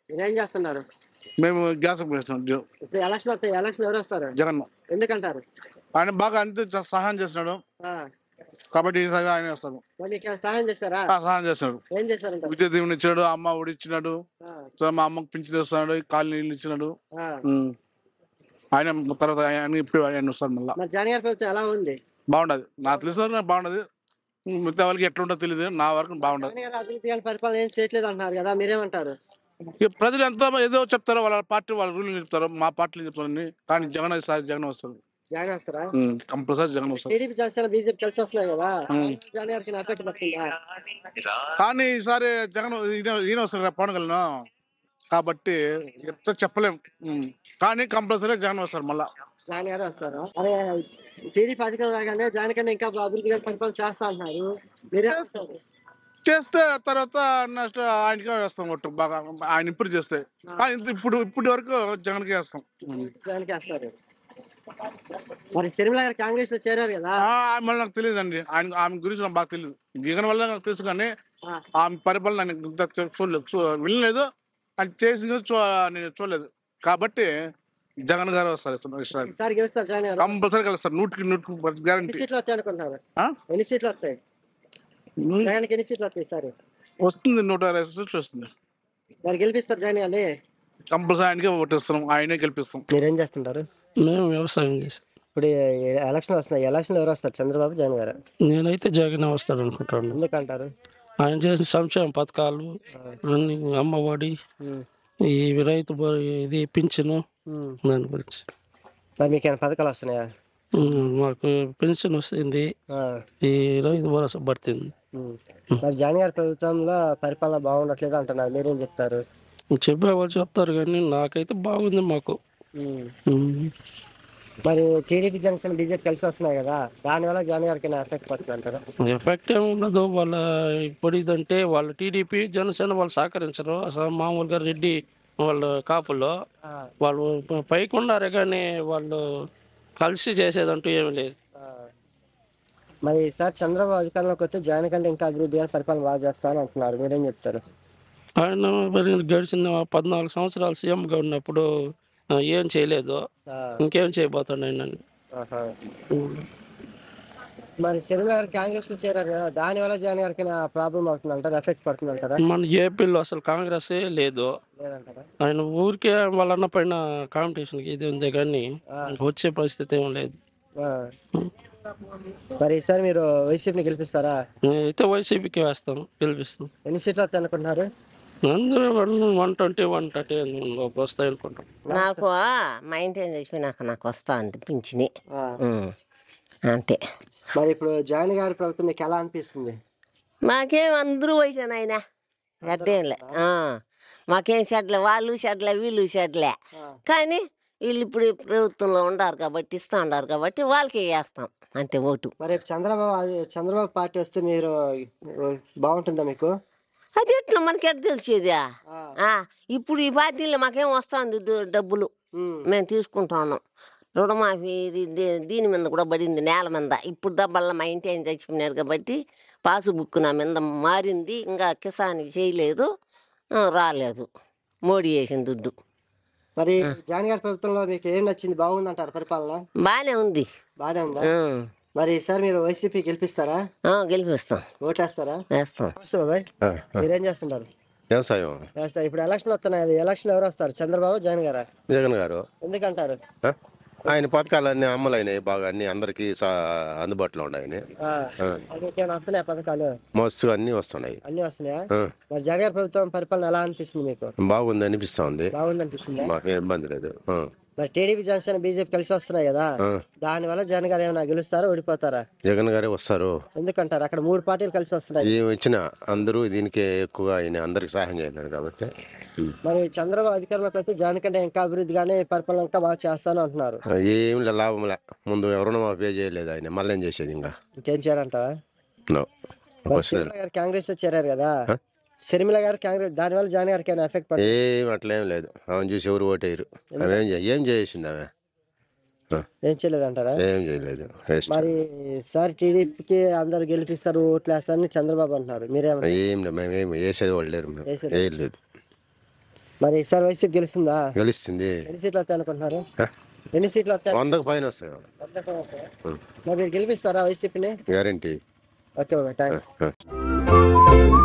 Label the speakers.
Speaker 1: మీరేం చేస్తున్నారు?
Speaker 2: మేము గ్యాస్ చేస్తాం.
Speaker 1: ఇప్పుడు ఎలక్షన్ వస్తాయి, ఎలక్షన్ ఎవరు వస్తారు?
Speaker 2: జగన్
Speaker 1: ఎందుకంటారు?
Speaker 2: ఆయన బాగా అంతే సహాయం చేస్తున్నాడు కాబట్టి ఈసారి ఆయన వస్తాడు.
Speaker 1: మీకు సహాయం చేస్తారా?
Speaker 2: సహాయం చేస్తున్నాడు.
Speaker 1: ఏం చేస్తారంట?
Speaker 2: విద్యా దీవెన ఇచ్చినాడు, అమ్మ ఒడి ఇచ్చినాడు, మా అమ్మకు పింఛన్ ఇస్తున్నాడు, కాలు నీళ్ళు ఇచ్చినాడు. ఆయన తర్వాత ఆయన ఇప్పుడు ఆయన వస్తాడు మళ్ళీ.
Speaker 1: జగన్ గారి ప్రభుత్వం ఎలా ఉంది?
Speaker 2: బాగుండదు, నాకు తెలిసిన బాగుండదు. మిగతా వాళ్ళకి ఎట్లుంటో తెలియదు, నా వరకు బాగుండదు.
Speaker 1: అభివృద్ధి కానీ పరిపాలన ఏం చేయట్లేదు అంటున్నారు కదా, మీరేమంటారు?
Speaker 2: ప్రజలు ఎంత ఏదో చెప్తారో, వాళ్ళ పార్టీ వాళ్ళ రూలింగ్ చెప్తారో, మా పార్టీలు చెప్తారని. కానీ జగన్ ఈసారి జగన్ వస్తారు.
Speaker 1: జగన్ వస్తారా?
Speaker 2: కంపల్సరీ జగన్ వస్తారు.
Speaker 1: టీడీపీ జనసేన బీజేపీ కలిసి వస్తున్నాయి కదా, జగన్ గారికి ఎఫెక్ట్ పడుతుందా?
Speaker 2: కానీ ఈసారి జగన్ ఈయన వస్తారు పవన్ కళ్యాణ్, కాబట్టి ఎట్లా చెప్పలేము. కానీ కంపల్సరీ జగన్ వస్తారు మళ్ళా.
Speaker 1: జగన్ గారు వస్తారు. అదే టీడీపీ అధికారం రాగానే జగన్ కన్నా ఇంకా అభివృద్ధి గారి పరిపాలన చేస్తా అంటున్నారు, మీరే
Speaker 2: చేస్తే తర్వాత నెక్స్ట్ ఆయనకే వేస్తాం ఒట్టు. బాగా ఆయన ఇంప్రూవ్ చేస్తే. కానీ ఇప్పటి వరకు జగన్కే వేస్తాం.
Speaker 1: జగన్కి వేస్తారు. మరి షర్మిల గారు కాంగ్రెస్ లో చేరారు కదా,
Speaker 2: మళ్ళీ నాకు తెలియదు అండి. ఆమె గురించి నాకు బాగా తెలియదు. జగన్ వల్ల నాకు తెలుసు, కానీ ఆమె పరిపాలన వినలేదు, ఆయన చేసి నేను చూడలేదు. కాబట్టి జగన్ గారు వస్తారు కంపల్సరీ కలుస్తారు. 100% గ్యారంటీ.
Speaker 1: సీట్లు వస్తాయి అనుకుంటున్నారు? ఎన్ని సీట్లు వస్తాయి జగన్కి? ఎన్ని సీట్లు వస్తాయి ఈసారి?
Speaker 2: వస్తుంది 120 సీట్లు వస్తుంది.
Speaker 1: మరి గెలిపిస్తారు జగన్ గారిని?
Speaker 2: కంపల్సరీ ఆయనకే ఓటేస్తాం, ఆయనే గెలిపిస్తాం.
Speaker 1: మీరేం చేస్తుంటారు?
Speaker 3: మేము వ్యవసాయం చేస్తాం.
Speaker 1: ఇప్పుడు ఎలక్షన్ వస్తున్నాయి, ఎలక్షన్ ఎవరు వస్తారు, చంద్రబాబు జగన్ గారు?
Speaker 3: నేనైతే జగన్ వస్తాడు అనుకుంటాను.
Speaker 1: ఎందుకంటారు?
Speaker 3: ఆయన చేసిన సంక్షేమ పథకాలు, అమ్మఒడి, ఈ రైతు ఇది పింఛను, దాని గురించి.
Speaker 1: మరి మీకు ఏమైనా పథకాలు వస్తున్నాయా?
Speaker 3: మాకు పెన్షన్ వస్తుంది, ఈ రైతు భరోసా పడుతుంది.
Speaker 1: మరి జగన్ గారి ప్రభుత్వంలో పరిపాలన బాగుండట్లేదు అంటున్నారు, మీరేం చెప్తారు?
Speaker 3: చెప్పేవాళ్ళు చెప్తారు, కానీ నాకైతే బాగుంది మాకు.
Speaker 1: మరి టీడీపీ జనసేన బీజేపీ కలిసి వస్తున్నాయి కదా, దానివల్ల జగన్ గారికి ఎఫెక్ట్ పడుతుంది అంటారా?
Speaker 3: ఎఫెక్ట్ ఏమి ఉండదు. వాళ్ళ ఇప్పుడు ఇదంటే వాళ్ళు టీడీపీ జనసేన వాళ్ళు సహకరించరు. అసలు మామూలుగా రెడ్డి వాళ్ళు కాపుల్లో వాళ్ళు పైకి ఉన్నారు, కానీ వాళ్ళు కలిసి చేసేదంటూ ఏమి లేదు.
Speaker 1: మరి ఈసారి చంద్రబాబు అధికారంలోకి వస్తే జగన్ కంటే ఇంకా అభివృద్ధి గారి పరిపాలన బాగా చేస్తామని అంటున్నారు, మీరేం చెప్తారు?
Speaker 3: ఆయన గడిచిన 14 సంవత్సరాలు సీఎంగా ఉన్నప్పుడు ఏం చేయలేదు, ఇంకేం చేయబోతాడు ఆయన.
Speaker 1: మరి షర్మిల గారు కాంగ్రెస్ లో చేరారు కదా, దాని వల్ల జగన్ గారికి ప్రాబ్లం అవుతుంది అంటారా, ఎఫెక్ట్ పడుతుంది అంటారా?
Speaker 3: మన ఏపీలో అసలు కాంగ్రెస్ లేదు. ఆయన ఊరికే వాళ్ళ అన్న పైన కాంపిటీషన్ ఇది ఉంది, కానీ వచ్చే పరిస్థితి ఏం లేదు.
Speaker 1: మరి ఈసారి మీరు వైసీపీని గెలిపిస్తారా?
Speaker 3: అయితే వైసీపీకి వేస్తాం, గెలిపిస్తాం.
Speaker 1: ఎన్ని సీట్లు వస్తాయి అనుకుంటున్నారు?
Speaker 3: అందరూ 120, 130 వస్తాయి అనుకుంటాం.
Speaker 4: నాకు మా ఇంటి చచ్చిపోయినాక నాకు వస్తా అనిపించింది అంతే.
Speaker 1: మరి ఇప్పుడు జగన్ గారి ప్రభుత్వం మీకు ఎలా అనిపిస్తుంది?
Speaker 4: మాకేం అందరూ పోయినా ఆయన ఎడ్డేంలే, మాకేం షెడ్లే, వాళ్ళు షెడ్లే వీళ్ళు షెడ్లే, కానీ వీళ్ళు ఇప్పుడు ప్రభుత్వంలో ఉండారు కాబట్టి, ఇస్తా ఉన్నారు కాబట్టి వాళ్ళకి వేస్తాం అంతే ఓటు.
Speaker 1: మరి చంద్రబాబు పార్టీ వస్తే మీరు బాగుంటుందా మీకు?
Speaker 4: అది ఎట్లా మనకి ఎట్లా తెలిసేదా? ఇప్పుడు ఈ పార్టీలో మాకేం వస్తుంది డబ్బులు, మేము తీసుకుంటా ఉన్నాం. రుణమాఫీ దీని మీద కూడా పడింది, నేల మీద. ఇప్పుడు దబ్బల్లా మా ఇంటి ఆయన చచ్చిపోయినారు కాబట్టి పాస్బుక్ నా మీద మారింది, ఇంకా కిసాన్కి చేయలేదు, రాలేదు మోడీ వేసిన దుడ్డు.
Speaker 1: మరి జగన్ గారి ప్రభుత్వంలో మీకు ఏం నచ్చింది, బాగుందంటారు పరిపాలన?
Speaker 4: బాగానే ఉంది.
Speaker 1: బాగానే ఉందా? మరి ఈసారి మీరు వైసీపీ గెలిపిస్తారా?
Speaker 4: గెలిపిస్తాం.
Speaker 1: ఓటేస్తారా?
Speaker 4: వేస్తాం.
Speaker 1: బాబాయ్, మీరేం చేస్తుంటారు?
Speaker 5: వ్యవసాయం.
Speaker 1: ఇప్పుడు ఎలక్షన్ వస్తున్నాయి, ఎలక్షన్ ఎవరు వస్తారు, చంద్రబాబు జగన్ గారా?
Speaker 5: జగన్ గారు.
Speaker 1: ఎందుకంటారు?
Speaker 5: ఆయన పథకాలన్నీ అమలైనాయి, బాగా అన్ని అందరికి అందుబాటులో ఉన్నాయి.
Speaker 1: వస్తున్నాయి పథకాలు
Speaker 5: మస్తు అన్ని వస్తున్నాయి.
Speaker 1: అన్ని వస్తున్నాయా? మరి జగన్ గారి ప్రభుత్వం పరిపాలన ఎలా అనిపిస్తుంది మీకు?
Speaker 5: బాగుంది అనిపిస్తుంది.
Speaker 1: బాగుంది అనిపిస్తుంది,
Speaker 5: మాకేం ఇబ్బంది లేదు.
Speaker 1: మరి టీడీపీ జనసేన బీజేపీ కలిసి వస్తున్నాయి కదా, దాని వల్ల జగన్ గారు ఏమైనా గెలుస్తారా, ఓడిపోతారా?
Speaker 5: జగన్ గారే వస్తారు.
Speaker 1: ఎందుకంటారు? అక్కడ 3 పార్టీలు కలిసి వస్తున్నాయి.
Speaker 5: ఏమి వచ్చినా అందరూ దీనికే ఎక్కువగా ఆయన అందరికి సహాయం చేస్తున్నారు కాబట్టి.
Speaker 1: మరి చంద్రబాబు అధికారంలోకి వస్తే జగన్ కంటే ఇంకా అభివృద్ధిగానే పరిపాలన ఇంకా బాగా చేస్తాను అంటున్నారు.
Speaker 5: ఏం లాభంలే, ముందు రుణమాఫీ చేయలేదు ఆయన, మళ్ళీ ఏం చేసేది? ఇంకా
Speaker 1: ఇంకేం చేయడంట? కాంగ్రెస్ లో చేరారు కదా, షర్మిల గారు కాంగ్రెస్, దానివల్ల జగన్ గారికి ఎఫెక్ట్ పడుతుంది?
Speaker 5: ఏం అట్లా ఏం లేదు. ఆమె చూసి ఎవరు ఓటేయరు. ఏం చేసింది ఆమె?
Speaker 1: ఏం చేయలేదంటారా?
Speaker 5: ఏం చేయలేదు. వేస్ట్.
Speaker 1: మరి సార్ టీడీపీకి అందరు గెలిపిస్తారు, ఓట్లు వేస్తారని చంద్రబాబు అంటున్నారు. మీరేమంటారు?
Speaker 5: ఏం లేదు, మేమేం వేసేది వాళ్ళు లేరు. మేము
Speaker 1: వేసేది
Speaker 5: ఏం లేదు.
Speaker 1: మరి ఈసారి వైసీపీ గెలుస్తుందా?
Speaker 5: గెలుస్తుంది.
Speaker 1: ఎన్ని సీట్లు వస్తాయి అనుకుంటున్నారు? ఎన్ని సీట్లు వస్తాయి?
Speaker 5: 100కు పైన వస్తాయి.
Speaker 1: మరి మీరు గెలిపిస్తారా వైసీపీని?
Speaker 5: Guarantee.
Speaker 1: Okay Baba, thank you.